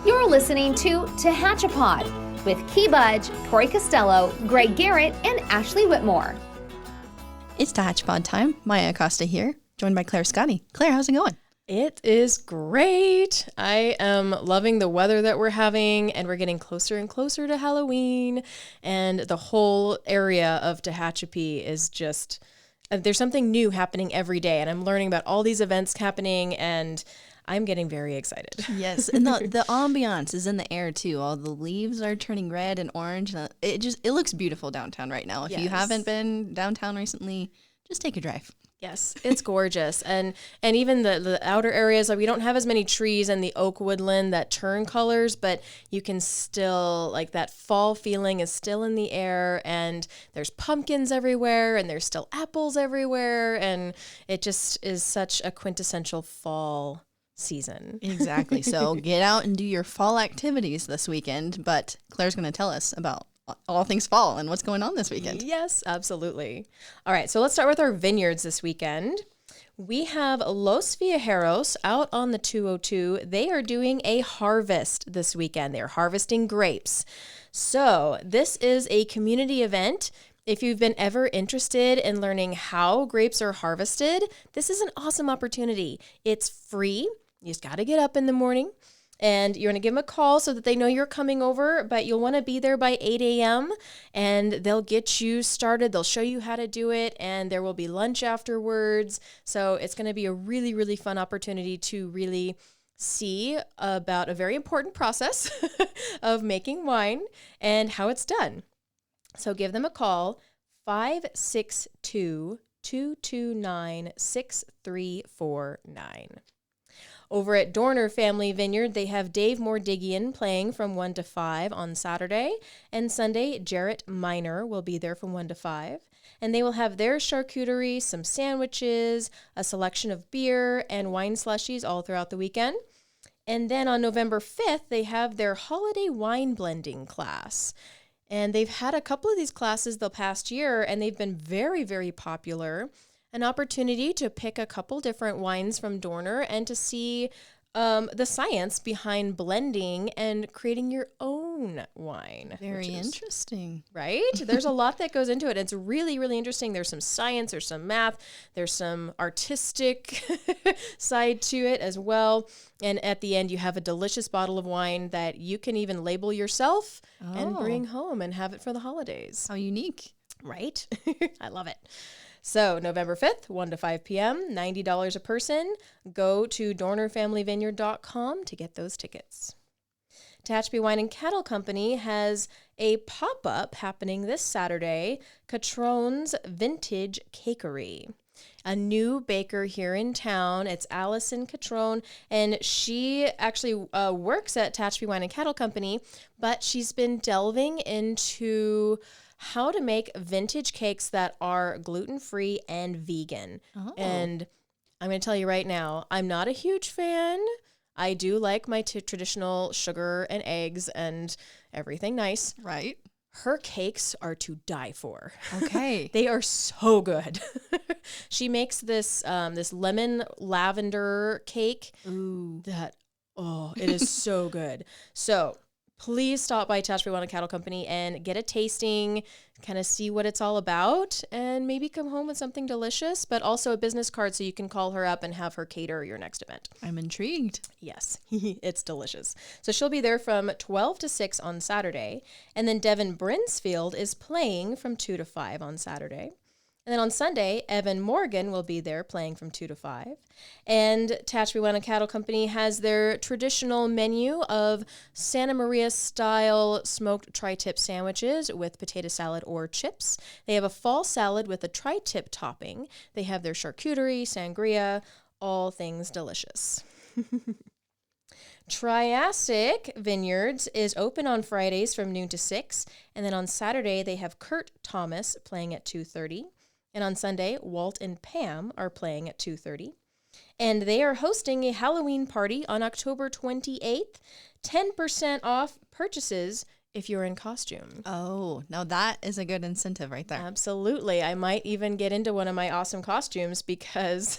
You're listening to Tehachapi with Key Budge, Tori Costello, Greg Garrett, and Ashley Whitmore. It's Tehachapi time. Maya Acosta here, joined by Claire Scotty. Claire, how's it going? It is great. I am loving the weather that we're having, and we're getting closer and closer to Halloween, and the whole area of Tehachapi is just, there's something new happening every day, and I'm learning about all these events happening, and I'm getting very excited. Yes, and the ambiance is in the air too. All the leaves are turning red and orange. It looks beautiful downtown right now. If you haven't been downtown recently, just take a drive. Yes, it's gorgeous. And even the outer areas, like we don't have as many trees and the oak woodland that turn colors, but you can still, like that fall feeling is still in the air, and there's pumpkins everywhere, and there's still apples everywhere, and it just is such a quintessential fall season. Exactly. So get out and do your fall activities this weekend, but Claire's going to tell us about all things fall and what's going on this weekend. Yes, absolutely. All right, so let's start with our vineyards this weekend. We have Los Viajeros out on the 202. They are doing a harvest this weekend. They're harvesting grapes. So this is a community event. If you've been ever interested in learning how grapes are harvested, this is an awesome opportunity. It's free. You just got to get up in the morning, and you're going to give them a call so that they know you're coming over, but you'll want to be there by 8 a.m. and they'll get you started. They'll show you how to do it, and there will be lunch afterwards. So it's going to be a really, really fun opportunity to really see about a very important process of making wine and how it's done. So give them a call, 562-229-6349. Over at Dorner Family Vineyard, they have Dave Mordigian playing from 1 to 5 on Saturday, and Sunday, Jarrett Miner will be there from 1 to 5. And they will have their charcuterie, some sandwiches, a selection of beer, and wine slushies all throughout the weekend. And then on November 5th, they have their holiday wine blending class. And they've had a couple of these classes the past year, and they've been very, very popular. An opportunity to pick a couple different wines from Dorner and to see the science behind blending and creating your own wine. Very interesting. Right? There's a lot that goes into it. It's really, really interesting. There's some science, there's some math, there's some artistic side to it as well. And at the end, you have a delicious bottle of wine that you can even label yourself and bring home and have it for the holidays. How unique. Right? I love it. So November 5th, 1 to 5 p.m., $90 a person. Go to DornerFamilyVineyard.com to get those tickets. Tehachapi Wine and Cattle Company has a pop-up happening this Saturday, Catron's Vintage Cakery. A new baker here in town. It's Allison Catron, and she actually works at Tehachapi Wine and Cattle Company, but she's been delving into how to make vintage cakes that are gluten-free and vegan. And I'm going to tell you right now, I'm not a huge fan. I do like my traditional sugar and eggs and everything nice. Right. Her cakes are to die for. Okay. They are so good. She makes this this lemon lavender cake. Ooh. It is so good. So please stop by Tehachapi Wine and Cattle Company and get a tasting, kind of see what it's all about, and maybe come home with something delicious, but also a business card so you can call her up and have her cater your next event. I'm intrigued. Yes, it's delicious. So she'll be there from 12 to 6 on Saturday, and then Devin Brinsfield is playing from 2 to 5 on Saturday. And then on Sunday, Evan Morgan will be there playing from 2 to 5. And Tehachapi Wine and Cattle Company has their traditional menu of Santa Maria-style smoked tri-tip sandwiches with potato salad or chips. They have a fall salad with a tri-tip topping. They have their charcuterie, sangria, all things delicious. Triassic Vineyards is open on Fridays from noon to 6. And then on Saturday, they have Kurt Thomas playing at 2:30. And on Sunday, Walt and Pam are playing at 2:30. And they are hosting a Halloween party on October 28th. 10% off purchases if you're in costume. Oh, now that is a good incentive right there. Absolutely. I might even get into one of my awesome costumes because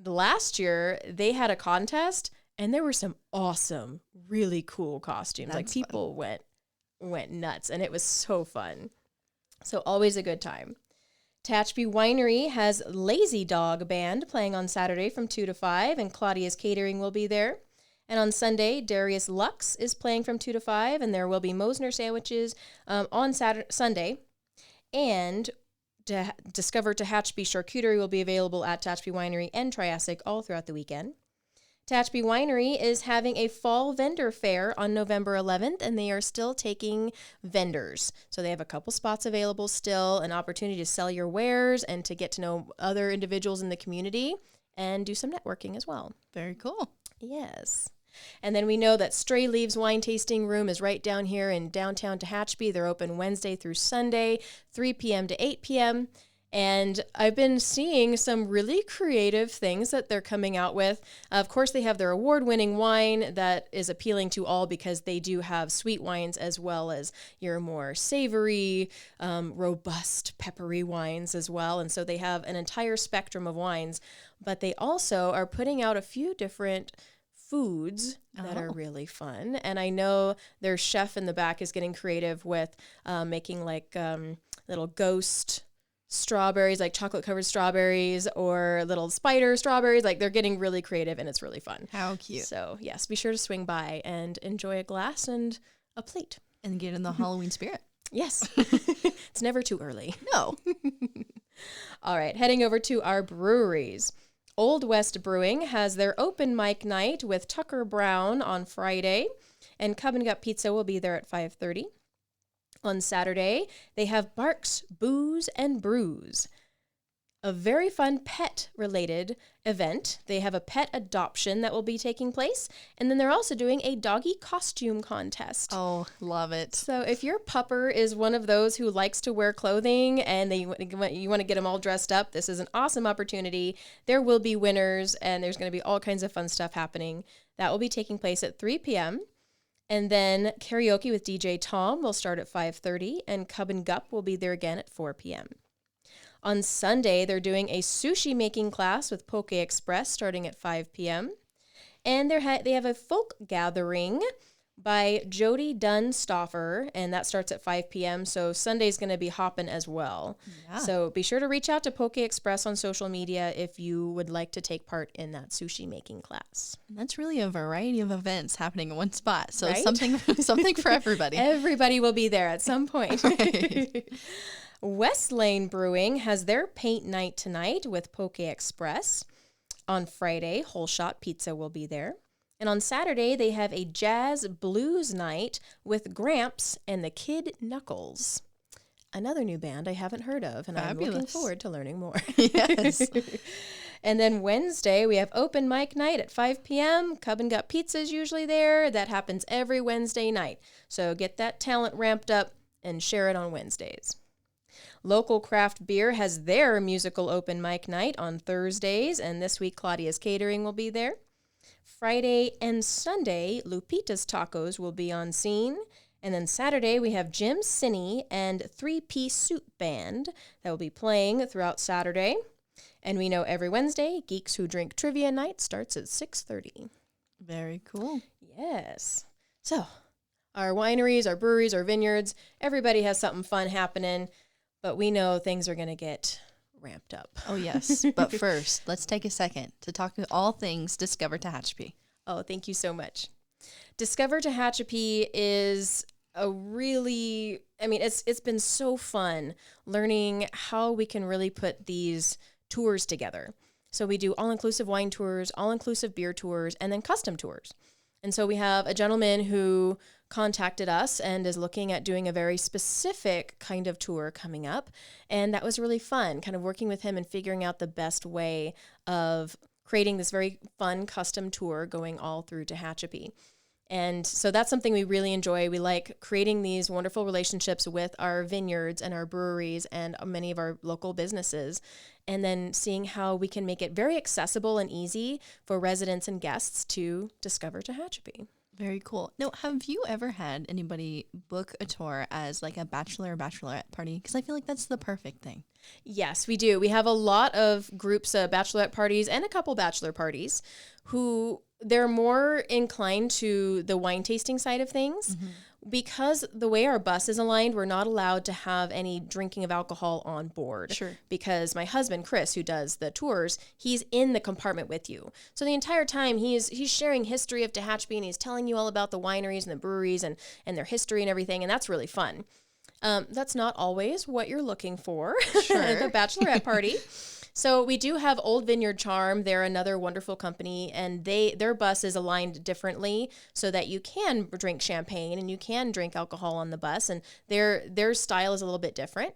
last year they had a contest And there were some awesome, really cool costumes. That's people went nuts, and it was so fun. So always a good time. Tehachapi Winery has Lazy Dog Band playing on Saturday from 2 to 5, and Claudia's Catering will be there. And on Sunday, Darius Lux is playing from 2 to 5, and there will be Mosner sandwiches on Sunday. And Discover Tehachapi Charcuterie will be available at Tehachapi Winery and Triassic all throughout the weekend. Tehachapi Winery is having a fall vendor fair on November 11th, and they are still taking vendors. So they have a couple spots available still, an opportunity to sell your wares and to get to know other individuals in the community and do some networking as well. Very cool. Yes. And then we know that Stray Leaves Wine Tasting Room is right down here in downtown Tehachapi. They're open Wednesday through Sunday, 3 p.m. to 8 p.m., and I've been seeing some really creative things that they're coming out with. Of course, they have their award-winning wine that is appealing to all because they do have sweet wines as well as your more savory, robust, peppery wines as well. And so they have an entire spectrum of wines, but they also are putting out a few different foods that are really fun. And I know their chef in the back is getting creative with making little ghost strawberries, like chocolate covered strawberries, or little spider strawberries. Like, they're getting really creative, and it's really fun. How cute. So yes, be sure to swing by and enjoy a glass and a plate. And get in the Halloween spirit. Yes. It's never too early. No. All right, heading over to our breweries. Old West Brewing has their open mic night with Tucker Brown on Friday, and Cub and Gut Pizza will be there at 5:30. On Saturday, they have Barks Booze and Brews, a very fun pet-related event. They have a pet adoption that will be taking place, and then they're also doing a doggy costume contest. Oh, love it. So if your pupper is one of those who likes to wear clothing and you want to get them all dressed up, this is an awesome opportunity. There will be winners, and there's going to be all kinds of fun stuff happening. That will be taking place at 3 p.m., and then karaoke with DJ Tom will start at 5:30, and Cub and Gup will be there again at 4 p.m. On Sunday, they're doing a sushi making class with Poke Express starting at 5 p.m. And they have a folk gathering by Jody Dunstoffer, and that starts at 5 p.m. So Sunday's going to be hopping as well. Yeah. So be sure to reach out to Poke Express on social media if you would like to take part in that sushi making class. And that's really a variety of events happening in one spot. So right? something for everybody. Everybody will be there at some point. Right. West Lane Brewing has their paint night tonight with Poke Express. On Friday, Whole Shot Pizza will be there. And on Saturday, they have a jazz blues night with Gramps and the Kid Knuckles. Another new band I haven't heard of, and Fabulous. I'm looking forward to learning more. Yes. And then Wednesday, we have open mic night at 5 p.m. Cub and Gut Pizza is usually there. That happens every Wednesday night. So get that talent ramped up and share it on Wednesdays. Local Craft Beer has their musical open mic night on Thursdays, and this week Claudia's Catering will be there. Friday and Sunday, Lupita's Tacos will be on scene. And then Saturday, we have Jim Sinney and 3-Piece Suit Band that will be playing throughout Saturday. And we know every Wednesday, Geeks Who Drink Trivia Night starts at 6:30. Very cool. Yes. So, our wineries, our breweries, our vineyards, everybody has something fun happening, but we know things are going to get ramped up. Oh, yes. But first, let's take a second to talk all things Discover Tehachapi. Oh, thank you so much. Discover Tehachapi is it's been so fun learning how we can really put these tours together. So we do all-inclusive wine tours, all-inclusive beer tours, and then custom tours. And so we have a gentleman who contacted us and is looking at doing a very specific kind of tour coming up. And that was really fun, kind of working with him and figuring out the best way of creating this very fun custom tour going all through Tehachapi. And so that's something we really enjoy. We like creating these wonderful relationships with our vineyards and our breweries and many of our local businesses, and then seeing how we can make it very accessible and easy for residents and guests to discover Tehachapi. Very cool. Now, have you ever had anybody book a tour as like a bachelor or bachelorette party? Because I feel like that's the perfect thing. Yes, we do. We have a lot of groups, bachelorette parties and a couple bachelor parties who they're more inclined to the wine tasting side of things. Because the way our bus is aligned, we're not allowed to have any drinking of alcohol on board. Sure. Because my husband, Chris, who does the tours, he's in the compartment with you. So the entire time he's sharing history of Tehachapi, and he's telling you all about the wineries and the breweries and their history and everything. And that's really fun. That's not always what you're looking for at the bachelorette party. So we do have Old Vineyard Charm. They're another wonderful company, and their bus is aligned differently so that you can drink champagne and you can drink alcohol on the bus, and their style is a little bit different.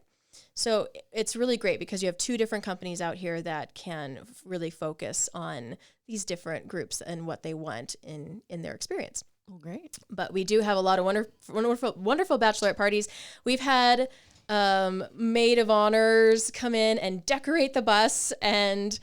So it's really great because you have two different companies out here that can really focus on these different groups and what they want in their experience. Oh, great. But we do have a lot of wonderful bachelorette parties. We've had maid of honors come in and decorate the bus and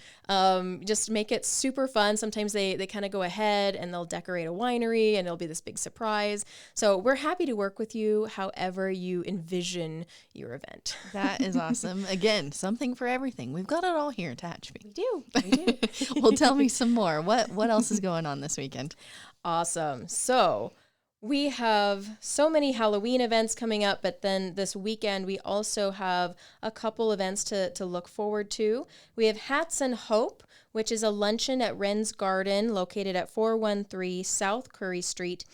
just make it super fun. Sometimes they kind of go ahead and they'll decorate a winery and it'll be this big surprise. So we're happy to work with you however you envision your event. That is awesome. Again, something for everything. We've got it all here in Tehachapi. We do. Well, tell me some more. What else is going on this weekend? Awesome. So we have so many Halloween events coming up, but then this weekend we also have a couple events to look forward to. We have Hats and Hope, which is a luncheon at Wren's Garden located at 413 South Curry Street.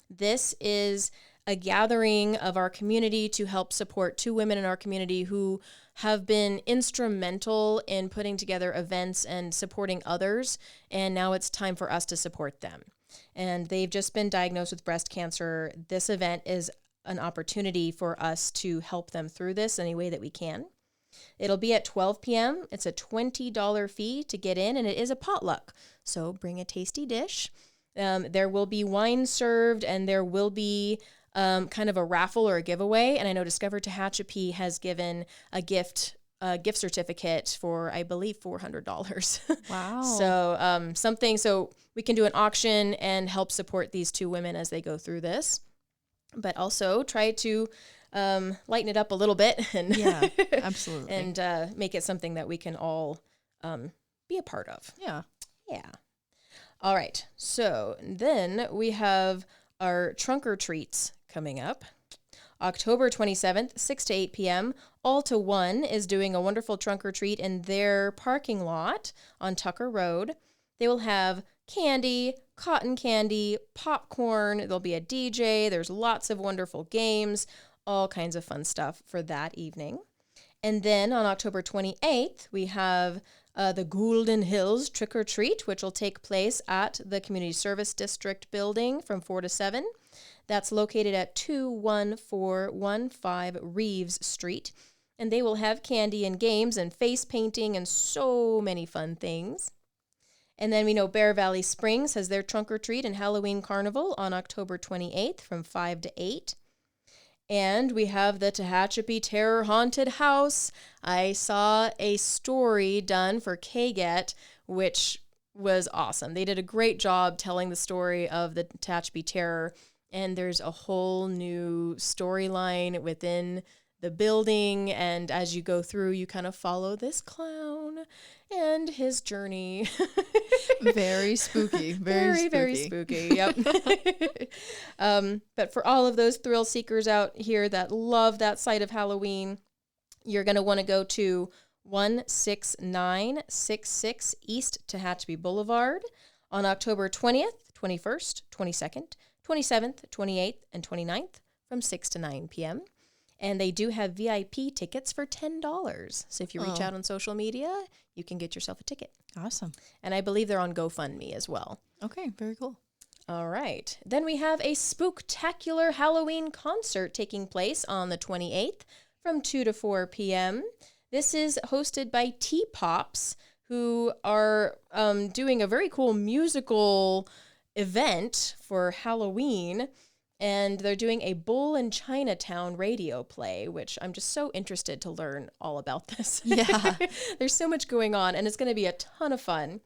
This is a gathering of our community to help support two women in our community who have been instrumental in putting together events and supporting others, and now it's time for us to support them. And they've just been diagnosed with breast cancer. This event is an opportunity for us to help them through this any way that we can. It'll be at 12 p.m. It's a $20 fee to get in, and it is a potluck. So bring a tasty dish. There will be wine served, and there will be kind of a raffle or a giveaway. And I know Discover Tehachapi has given a gift certificate for, I believe, $400. Wow. So we can do an auction and help support these two women as they go through this, but also try to lighten it up a little bit and yeah, absolutely. and make it something that we can all be a part of. Yeah. Yeah. All right. So then we have our trunk or treats coming up. October 27th, 6 to 8 p.m., All to One is doing a wonderful trunk or treat in their parking lot on Tucker Road. They will have candy, cotton candy, popcorn. There'll be a DJ. There's lots of wonderful games, all kinds of fun stuff for that evening. And then on October 28th, we have the Golden Hills Trick or Treat, which will take place at the Community Service District building from 4 to 7. That's located at 21415 Reeves Street. And they will have candy and games and face painting and so many fun things. And then we know Bear Valley Springs has their trunk or treat and Halloween Carnival on October 28th from 5 to 8. And we have the Tehachapi Terror Haunted House. I saw a story done for KGET, which was awesome. They did a great job telling the story of the Tehachapi Terror. And there's a whole new storyline within the building. And as you go through, you kind of follow this clown and his journey. Very spooky. Very spooky. Yep. But for all of those thrill seekers out here that love that side of Halloween, you're going to want to go to 16966 East Tehachapi Boulevard on October 20th, 21st, 22nd, 27th, 28th, and 29th from 6 to 9 p.m. And they do have VIP tickets for $10. So if you reach out on social media, you can get yourself a ticket. Awesome. And I believe they're on GoFundMe as well. Okay, very cool. All right. Then we have a spooktacular Halloween concert taking place on the 28th from 2 to 4 p.m. This is hosted by T-Pops, who are doing a very cool musical event for Halloween, and they're doing a Bull in Chinatown radio play, which I'm just so interested to learn all about this. Yeah. There's so much going on, and it's going to be a ton of fun.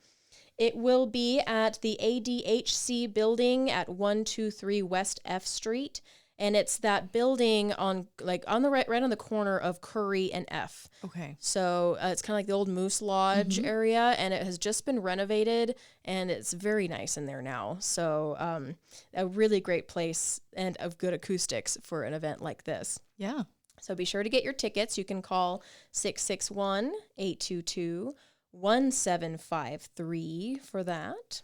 It will be at the ADHC building at 123 West F Street, And it's that building on the right on the corner of Curry and F. Okay. So it's kind of like the old Moose Lodge area, and it has just been renovated, and it's very nice in there now. So a really great place and of good acoustics for an event like this. Yeah. So be sure to get your tickets. You can call 661-822-1753 for that.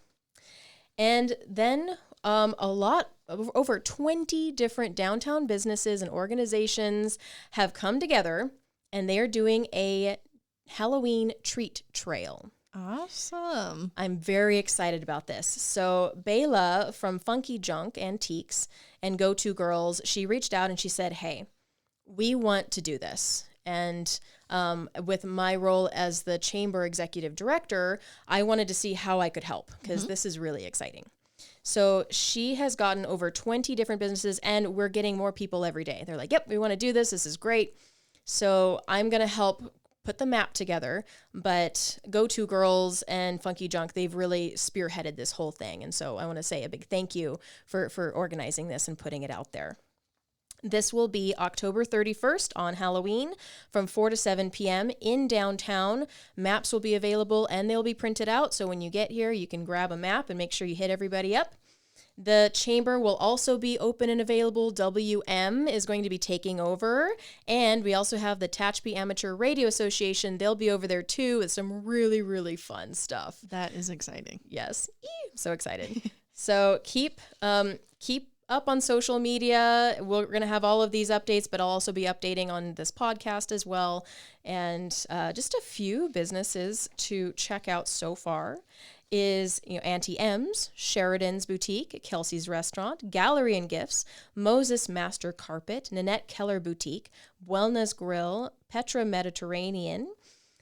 And then over 20 different downtown businesses and organizations have come together, and they are doing a Halloween treat trail. Awesome. I'm very excited about this. So Bayla from Funky Junk Antiques and Go-To Girls, she reached out and she said, hey, we want to do this. And with my role as the chamber executive director, I wanted to see how I could help because this is really exciting. So she has gotten over 20 different businesses, and we're getting more people every day. They're like, yep, we want to do this. This is great. So I'm going to help put the map together, but Go-To Girls and Funky Junk, they've really spearheaded this whole thing. And so I want to say a big thank you for organizing this and putting it out there. This will be October 31st on Halloween from 4 to 7 p.m. in downtown. Maps will be available and they'll be printed out. So when you get here, you can grab a map and make sure you hit everybody up. The chamber will also be open and available. WM is going to be taking over. And we also have the Tehachapi Amateur Radio Association. They'll be over there too with some really, really fun stuff. That is exciting. Yes. I'm so excited. So keep up on social media. We're going to have all of these updates, but I'll also be updating on this podcast as well. And just a few businesses to check out so far is Auntie M's, Sheridan's Boutique, Kelsey's Restaurant, Gallery and Gifts, Moses Master Carpet, Nanette Keller Boutique, Wellness Grill, Petra Mediterranean,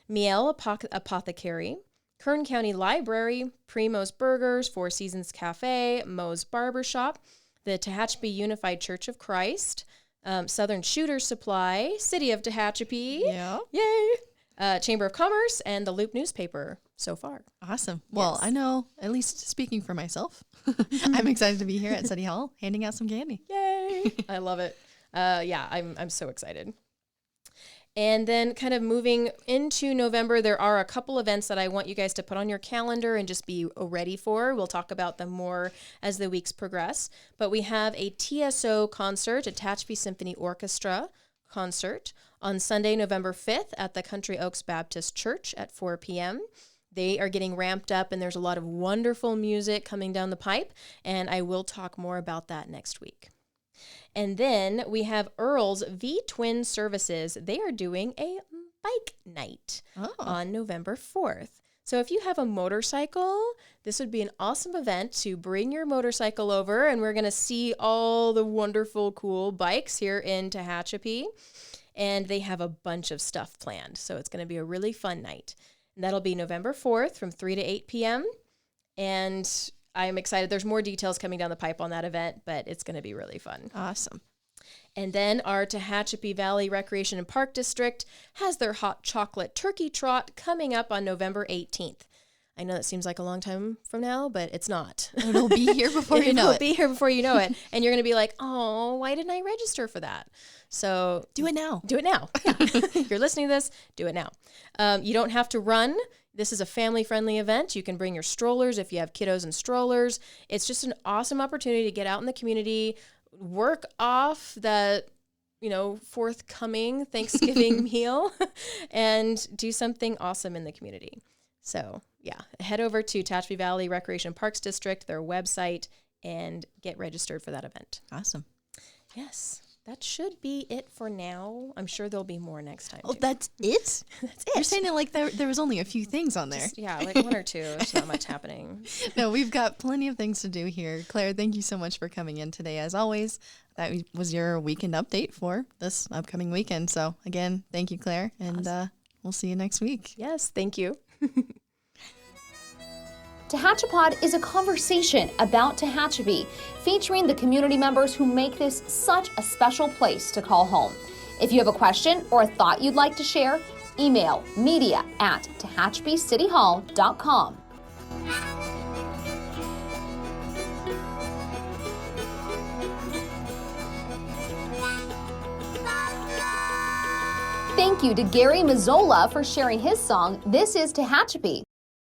Miel Apothecary, Kern County Library, Primo's Burgers, Four Seasons Cafe, Moe's Barbershop, the Tehachapi Unified Church of Christ, Southern Shooters Supply, City of Tehachapi, Yeah. Yay! Chamber of Commerce, and the Loop newspaper so far. Awesome. Well, I know, at least speaking for myself, I'm excited to be here at City Hall handing out some candy. Yay! I love it. Yeah, I'm so excited. And then kind of moving into November, there are a couple events that I want you guys to put on your calendar and just be ready for. We'll talk about them more as the weeks progress. But we have a TSO concert, a Tehachapi Symphony Orchestra concert, on Sunday, November 5th at the Country Oaks Baptist Church at 4 p.m. They are getting ramped up, and there's a lot of wonderful music coming down the pipe, and I will talk more about that next week. And then we have Earl's V-Twin Services. They are doing a bike night on November 4th. So if you have a motorcycle, this would be an awesome event to bring your motorcycle over, and we're going to see all the wonderful, cool bikes here in Tehachapi. And they have a bunch of stuff planned. So it's going to be a really fun night. And that'll be November 4th from 3 to 8 p.m. And I'm excited. There's more details coming down the pipe on that event, but it's going to be really fun. Awesome. And then our Tehachapi Valley Recreation and Park District has their hot chocolate turkey trot coming up on November 18th. I know that seems like a long time from now, but it's not. It'll be here before you know it. It'll be here before you know it. And you're going to be like, oh, why didn't I register for that? So do it now. Do it now. If you're listening to this, do it now. You don't have to run. This is a family-friendly event. You can bring your strollers if you have kiddos and strollers. It's just an awesome opportunity to get out in the community, work off that, forthcoming Thanksgiving meal, and do something awesome in the community. So, yeah, head over to Tehachapi Valley Recreation and Parks District, their website, and get registered for that event. Awesome. Yes. That should be it for now. I'm sure there'll be more next time. Oh, that's it? That's it. You're saying it like there was only a few things on there. Like one or two. There's not much happening. No, we've got plenty of things to do here. Claire, thank you so much for coming in today. As always, that was your weekend update for this upcoming weekend. So again, thank you, Claire. And we'll see you next week. Yes, thank you. Tehachapod is a conversation about Tehachapi, featuring the community members who make this such a special place to call home. If you have a question or a thought you'd like to share, email media@tehachapicityhall.com. thank you to Gary Mazzola for sharing his song, This is Tehachapi.